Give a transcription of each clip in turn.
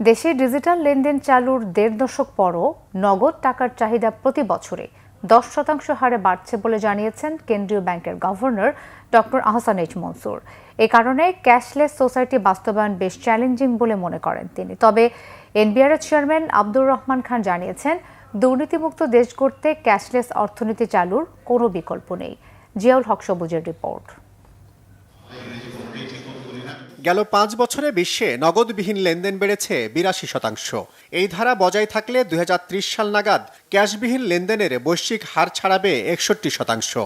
দেশে ডিজিটাল লেনদেন চালুর ১.৫ দশক পরও নগদ টাকার চাহিদা প্রতি বছরে ১০% হারে বাড়ছে বলে জানিয়েছেন কেন্দ্রীয় ব্যাংকের governor doctor Ahsan H Mansur. এ কারণে ক্যাশলেস সোসাইটি বাস্তবায়ন বেশ চ্যালেঞ্জিং বলে মনে করেন তিনি। তবে এনবিআর চেয়ারম্যান আব্দুর রহমান খান জানিয়েছেন, দুর্নীতিমুক্ত দেশ গড়তে ক্যাশলেস অর্থনীতি চালুর কোনো বিকল্প নেই। জিয়াউল হক সবুজের রিপোর্ট। গেল ৫ বছরে বিশ্বে নগদবিহীন লেনদেন বেড়েছে ৮২%। এই ধারা বজায় থাকলে ২০৩০ সাল নাগাদ ক্যাশবিহীন লেনদেনের বৈশ্বিক হার ছাড়াবে ৬১%।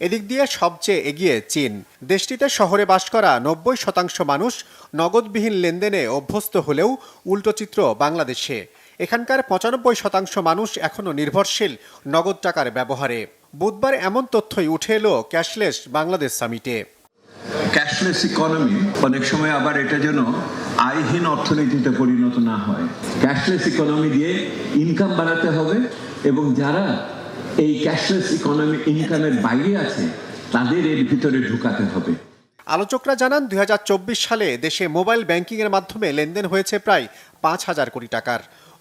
এদিক দিয়ে সবচেয়ে এগিয়ে চীন। দেশটিতে শহরে বাস করা ৯০% মানুষ নগদবিহীন লেনদেনে অভ্যস্ত হলেও উল্টো চিত্র বাংলাদেশে। এখানকার ৯৫% মানুষ এখনও নির্ভরশীল নগদ টাকার ব্যবহারে। বুধবার এমন তথ্যই উঠে এলো ক্যাশলেস বাংলাদেশ সামিটে। ক্যাশলেস ইকোনমি অনেক সময় আবার এটা যেন আয়হীন অর্থনীতিতে পরিণত না হয়। ক্যাশলেস ইকোনমি দিয়ে ইনকাম বাড়াতে হবে এবং যারা এই ক্যাশলেস ইকোনমি ইনকামের বাইরে আছে তাদের এর ভিতরে ঢুকাতে হবে। আলোচকরা জানান, ২০২৪ সালে দেশে মোবাইল ব্যাংকিংয়ের মাধ্যমে লেনদেন হয়েছে প্রায় ৫,০০০ কোটি টাকার।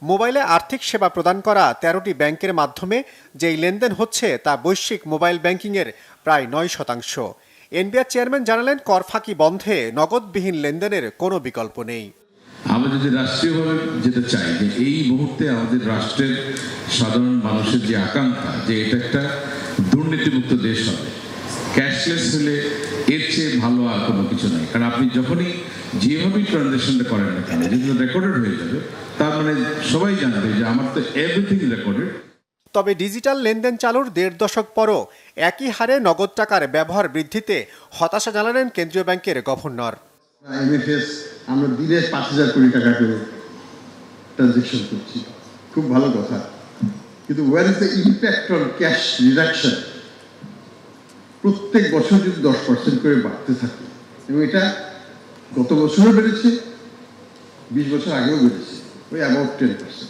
মোবাইলে আর্থিক সেবা প্রদান করা ১৩টি ব্যাংকের মাধ্যমে যেই লেনদেন হচ্ছে তা বৈশ্বিক মোবাইল ব্যাংকিংয়ের প্রায় ৯%। এনবিআর চেয়ারম্যান জানালেন, কর ফাঁকি বন্ধে নগদবিহীন লেনদেনের কোনো বিকল্প নেই। আমরা যদি রাষ্ট্রীয়ভাবে যেটা চাই যে এই মুহূর্তে আমাদের রাষ্ট্রের সাধারণ মানুষের যে আকাঙ্ক্ষা যে এটা একটা দুর্নীতিমুক্ত দেশ হবে, ক্যাশলেস হলে এর চেয়ে ভালো আর কোনো কিছু নাই। কারণ আপনি যখনই যেভাবেই ট্রানজাকশনটা করেন না কেন, যদি রেকর্ডেড হয়ে যাবে তার মানে সবাই জানবে যে আমার তো এভরিথিং রেকর্ডেড। তবে ডিজিটাল লেনদেন চালুর ১.৫ দশক পরও একই হারে নগদ টাকার ব্যবহার বৃদ্ধিতে হতাশা জানালেন কেন্দ্রীয় ব্যাংকের গভর্নর। আইএমএফএস আমরা দিনে ৫,০০০ কোটি টাকা করে ট্রানজাকশন করছি, খুব ভালো কথা, কিন্তু where is the impact on cash reduction? প্রত্যেক বছর যদি ১০% করে বাড়তে থাকে, এবং এটা গত বছরও বেড়েছে, ২০ বছর আগেও বেড়েছে, ওই about 10%।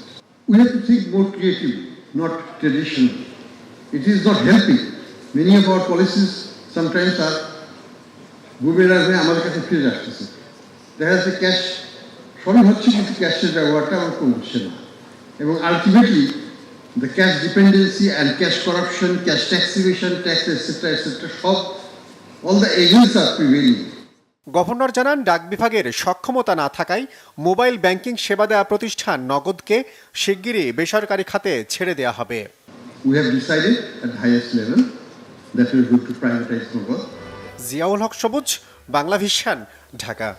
We have to think more creatively, not traditional. It is not helping. Many of our policies sometimes are boomerang হয়ে আমাদের কাছে ফিরে আসতেছে। দেখা যাচ্ছে ক্যাশ সবই হচ্ছে, কিন্তু ক্যাশের ব্যবহারটা আমার কমছে না, এবং ultimately the cash dependency and cash corruption, cash tax evasion, tax et cetera সব all the agents are prevailing. Governor জানান, ডাক বিভাগের সক্ষমতা না থাকায় মোবাইল ব্যাংকিং সেবা দেওয়া প্রতিষ্ঠান নগদকে শিগগিরই বেসরকারি খাতে ছেড়ে দেওয়া হবে। We have decided at the highest level that we are going to privatize Nagad. Ziaul হক সবুজ, বাংলা ভিশন, ঢাকা।